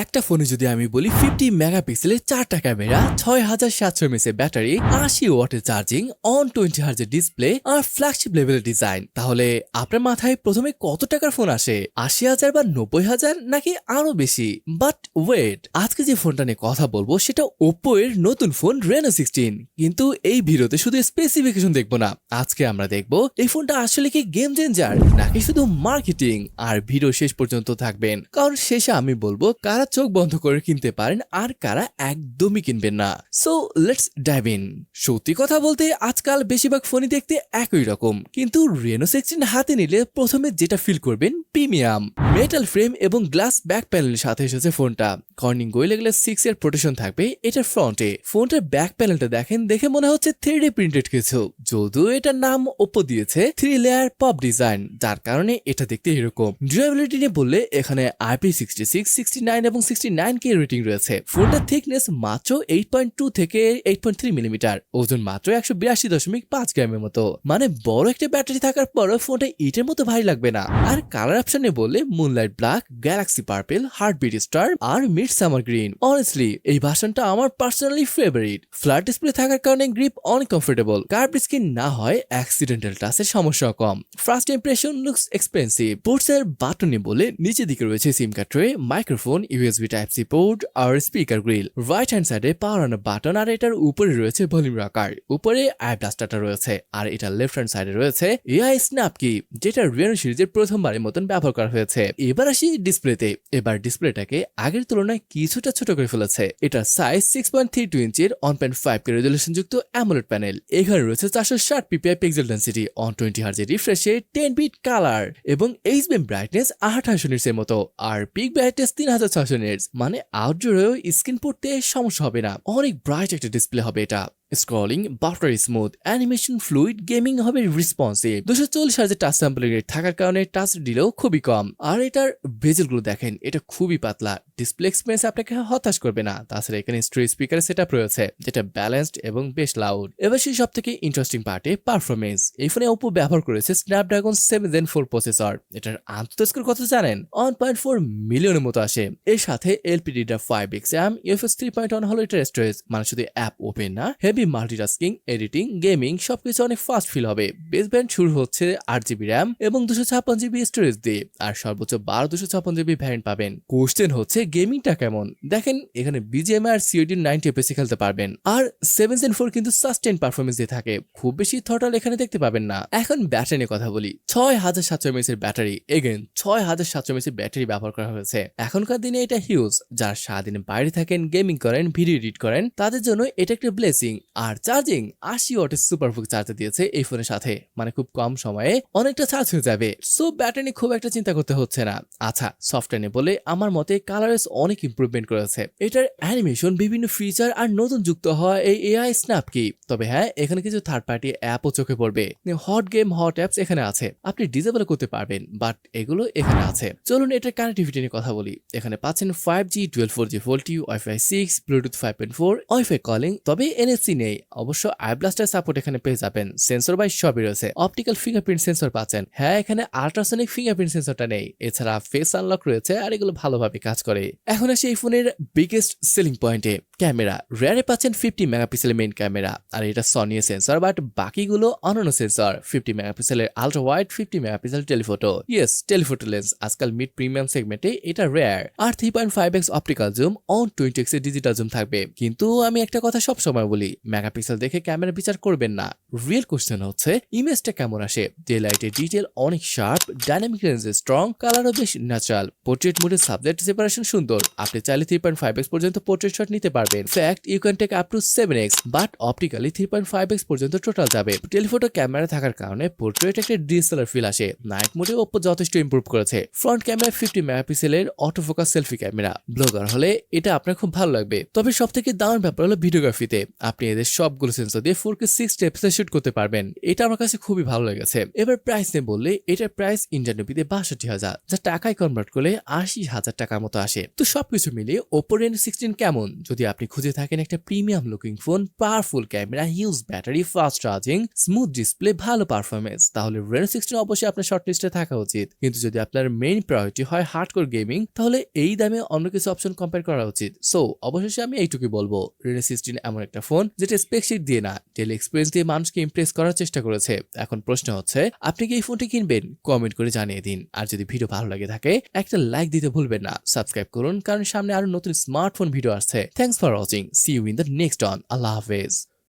একটা ফোনে যদি আমি বলি 50 মেগাপিক্সেলের 4টা ক্যামেরা, 6700 mAh ব্যাটারি, 80 ওয়াটের চার্জিং, অন 20 হার্জের ডিসপ্লে আর ফ্ল্যাগশিপ লেভেলের ডিজাইন, তাহলে আপনার মাথায় প্রথমে কত টাকার ফোন আসে? 80,000 বা 90,000 নাকি আরো বেশি? বাট ওয়েট, আজকে যে ফোনটা নিয়ে কথা বলবো সেটা ওপ্পো এর নতুন ফোন Reno 16। কিন্তু এই ভিডিওতে শুধু স্পেসিফিকেশন দেখবো না, আজকে আমরা দেখবো এই ফোনটা আসলে কি গেম চেঞ্জার নাকি শুধু মার্কেটিং। আর ভিডিও শেষ পর্যন্ত থাকবেন, কারণ শেষে আমি বলবো কারা চোখ বন্ধ করে কিনতে পারেন আর কারা একদমই কিনবেন না। So let's dive in. সত্যি কথা বলতে আজকাল বেশিরভাগ ফোনই দেখতে একই রকম, কিন্তু Reno 16 হাতে নিলে প্রথমে যেটা ফিল করবেন প্রিমিয়াম মেটাল ফ্রেম এবং গ্লাস ব্যাক প্যানেলের সাথে এসেছে ফোনটা। কর্নিং গোরিলা 6 এর প্রোটেকশন থাকবে এটার ফ্রন্টে। ফোনটার ব্যাক প্যানেলটা দেখেন, দেখে মনে হচ্ছে 3D প্রিন্টেড কিছু, যদিও এটার নাম ওপ্পো দিয়েছে 3 লেয়ার পপ ডিজাইন, যার কারণে এটা দেখতে এরকম। ডিউরেবিলিটি নিয়ে বললে এখানে IP66, 69 এবং 69K রেটিং রয়েছে। ফোনটার থিকনেস মাত্র 8.2 থেকে 8.3 মিলিমিটার, ওজন মাত্র 182.5 গ্রামের মতো। মানে বড় একটা ব্যাটারি থাকার পরও ফোনটা ইটের মতো ভারী লাগবে না। আর কালার অপশনে বললে moonlight black, galaxy purple, heartbeat star আর মিড সামার গ্রিন। অনেস্টলি এই ভার্সনটা আমার পার্সোনালি ফেভারিট। ফ্ল্যাট ডিসপ্লে থাকার কারণে গ্রিপ অনেক কমফোর্টেবল, কার্ভ স্ক্রিন না হয় অ্যাক্সিডেন্টাল টাচের সমস্যা কম। First impression looks expensive. পোর্টসের বাটনে বলে নিচের দিকে রয়েছে SIM card tray, microphone, USB type C port আর স্পিকার গ্রিল। রাইট হ্যান্ড সাইডে পাওয়ার অন বাটন, আর এটার উপরে রয়েছে ভলিউম রাখার। উপরে আই ব্লাস্টারটা রয়েছে, আর এটার লেফট হ্যান্ড সাইডে রয়েছে এআই স্ন্যাপ কি, যেটা Reno সিরিজের প্রথমবারের মতন ব্যবহার করা হয়েছে। এবার আসি ডিসপ্লেতে। এবার ডিসপ্লেটাকে আগের তুলনায় কিছুটা ছোট করে ফেলেছে। এটার সাইজ 6.32 ইঞ্চির 1.5K রেজলিউশন যুক্ত AMOLED প্যানেল। এখানে রয়েছে 460 ppi পিক্সেল ডেন্সিটি, অন 20 হার্জের রিফ্রেশে 10 বিট কালার এবং এইচবিএম ব্রাইটনেস 2800 নিটস এর মতো, আর পিক ব্রাইটনেস 3600 নিটস। মানে আউটডোরেও স্ক্রিন পড়তে সমস্যা হবে না, অনেক ব্রাইট একটা ডিসপ্লে হবে এটা। Scrolling buttery smooth, animation fluid, gaming হবে রেসপন্সিভ। 240 হার্জের টাচ স্যাম্পলিং রেট থাকার কারণে টাচ দিলেও খুবই কম। আর এটার বেজেল গুলো দেখেন, এটা খুবই পাতলা। ডিসপ্লে এক্সপিরিয়েন্স আপনাকে হতাশ করবে না। তাছাড়া এখানে স্টোরেজ স্পিকার সেটআপ রয়েছে, যেটা ব্যালেন্সড এবং বেশ লাউড। এবার সেই সব থেকে ইন্টারেস্টিং পার্টে পারফরমেন্স। এই ফোনে ওপ্পো ব্যবহার করেছে স্ন্যাপড্রাগন 7 Gen 4 প্রসেসর। এটার আন্তঃ স্কোর কত জানেন? 1.4 মিলিয়নের মতো আসে। এর সাথে LPDDR5 এক্সাম, UFS 3.1 হলো এটার স্টোরেজ। মানে শুধু অ্যাপ ওপেন না, হেভি মাল্টিটাস্কিং, এডিটিং, গেমিং সবকিছু অনেক ফাস্ট ফিল হবে। বেস ব্যান্ড শুরু হচ্ছে 8GB র্যাম এবং 256GB স্টোরেজ দিয়ে, আর সর্বোচ্চ 256GB ভ্যারিয়েন্ট পাবেন। কোশ্চেন হচ্ছে গেমিংটা কেমন? দেখেন এখানে BGMI আর COD 90 FPS খেলতে পারবেন। আর 7 Gen 4 কিন্তু সাস্টেইন পারফরমেন্স দিয়ে থাকে, খুব বেশি থ্রটল এখানে দেখতে পাবেন না। এখন ব্যাটারি নিয়ে কথা বলি। 6700 mAh এর ব্যাটারি, এগেন 6700 mAh এর ব্যাটারি ব্যবহার করা হয়েছে। এখনকার দিনে এটা হিউজ। যারা সারাদিন বাইরে থাকেন, গেমিং করেন, ভিডিও এডিট করেন, তাদের জন্য এটা একটা ব্লেসিং। আর চার্জিং 80 ওয়াটের সুপারফুক চার্জার দিয়েছে এই ফোনের সাথে, মানে খুব কম সময়ে অনেকটা চার্জ হয়ে যাবে। সো ব্যাটারি খুব একটা চিন্তা করতে হচ্ছে না। আচ্ছা, সফটওয়্যার নিয়ে বলে আমার মতে ColorOS অনেক ইমপ্রুভমেন্ট করেছে। এটার অ্যানিমেশন, বিভিন্ন ফিচার আর নতুন যুক্ত হয় এই এআই স্ন্যাপ কি। তবে হ্যাঁ, এখানে কিছু থার্ড পার্টি অ্যাপও চোখে পড়বে। হট গেম, হট অ্যাপস এখানে আছে, আপনি ডিসেবল করতে পারবেন, বাট এগুলো এখানে আছে। চলুন এটার কানেক্টিভিটি নিয়ে কথা বলি। এখানে পাচ্ছেন 5G, 12 4G VoLTE, Wi-Fi 6, Bluetooth 5.4, Wi-Fi calling, তবে NFC নেই। অবশ্য আই ব্লাস্টার সাপোর্ট এখানে পেয়ে যাবেন। সেন্সর বাই সবই রয়েছে। অপটিক্যাল ফিঙ্গারপ্রিন্ট সেন্সর পাচ্ছেন। হ্যাঁ, এখানে আল্ট্রাসনিক ফিঙ্গারপ্রিন্ট সেন্সরটা নেই। এছাড়া ফেস আনলক রয়েছে, আর এগুলো ভালোভাবে কাজ করে। এখন আসি এই ফোনের বিগেস্ট সেলিং পয়েন্টে, ক্যামেরা। রেয়ারে পাচ্ছেন 50 মেগাপিক্সেলের মেইন ক্যামেরা, আর এটা সনি সেন্সর, বাট বাকিগুলো অনন্য সেন্সর। 50 মেগাপিক্সেলের ultra wide, 50 megapixel telephoto. Yes, telephoto lens আজকাল মিড প্রিমিয়াম সেগমেন্টে এটা রেয়ার। আর 3.5x optical zoom, on 20x এর ডিজিটাল জুম থাকবে। কিন্তু আমি একটা কথা সব সময় বলি, মেগাপিক্সেল দেখে ক্যামেরা বিচার করবেন না। রিয়েল কোশ্চেন হচ্ছে ইমেজটা কেমন আসে। ডে লাইটের ডিটেল অনেক শার্প, ডাইনামিক রেঞ্জে স্ট্রং, কালারও বেশ ন্যাচারাল। পোর্ট্রেট মোডে সাবজেক্ট সেপারেশন সুন্দর। আপনি চাইলে 3.5x পর্যন্ত পোর্ট্রেট শট নিতে পারবেন। Fact, you can take up to 7x, but optically 3.5x পর্যন্ত টোটাল যাবে। টেলিফোটো ক্যামেরা থাকার কারণে পোর্ট্রেট একটা ডিএসএলআর ফিল আসে। নাইট মোডে ওপ্পো যথেষ্ট ইমপ্রুভ করেছে। ফ্রন্ট ক্যামেরা 50 মেগাপিক্সেলের অটোফোকাস সেলফি ক্যামেরা। ব্লগার হলে এটা আপনার খুব ভালো লাগবে। তবে সব থেকে দারুণ ব্যাপার হলো ভিডিওগ্রাফিতে। আপনি এদের ডিসপ্লে সবগুলো সেন্সর দিয়ে 4K 60 এফপিএস শুট করতে পারবেন। এটা আমার কাছে খুবই ভালো লেগেছে। এবার প্রাইস নিয়ে বললে এটার প্রাইস ইন্ডিয়ান রুপিতে 62,000, যা টাকায় কনভার্ট করলে 80,000 টাকার মতো আসে। তো সবকিছু মিলিয়ে OPPO Reno 16 কেমন? যদি আপনি খুঁজে থাকেন একটা premium looking phone, powerful camera, huge battery, fast charging, smooth display, ভালো পারফরমেন্স, তাহলে Reno 16 অবশ্যই আপনার শর্টলিস্টে থাকা উচিত। কিন্তু যদি আপনার মেইন প্রায়োরিটি হয় হার্ডকোর গেমিং, তাহলে এই দামে অন্য কিছু অপশন কম্পেয়ার করা উচিত। সো অবশেষে আমি এইটুকুই বলবো, Reno 16 এমন একটা ফোন যেটা স্পেকশিট দিয়ে না, ডেলি এক্সপিরিয়েন্স দিয়ে মানুষকে ইমপ্রেস করার চেষ্টা করেছে। এখন প্রশ্ন হচ্ছে, আপনি কি এই ফোনটি কিনবেন? কমেন্ট করে জানিয়ে দিন। আর যদি ভিডিও ভালো লাগে থাকে একটা লাইক দিতে ভুলবেন না, সাবস্ক্রাইব করুন, কারণ সামনে আরো নতুন স্মার্টফোন ভিডিও আসছে। Thanks for watching, see you in the next one. আল্লাহ হাফেজ।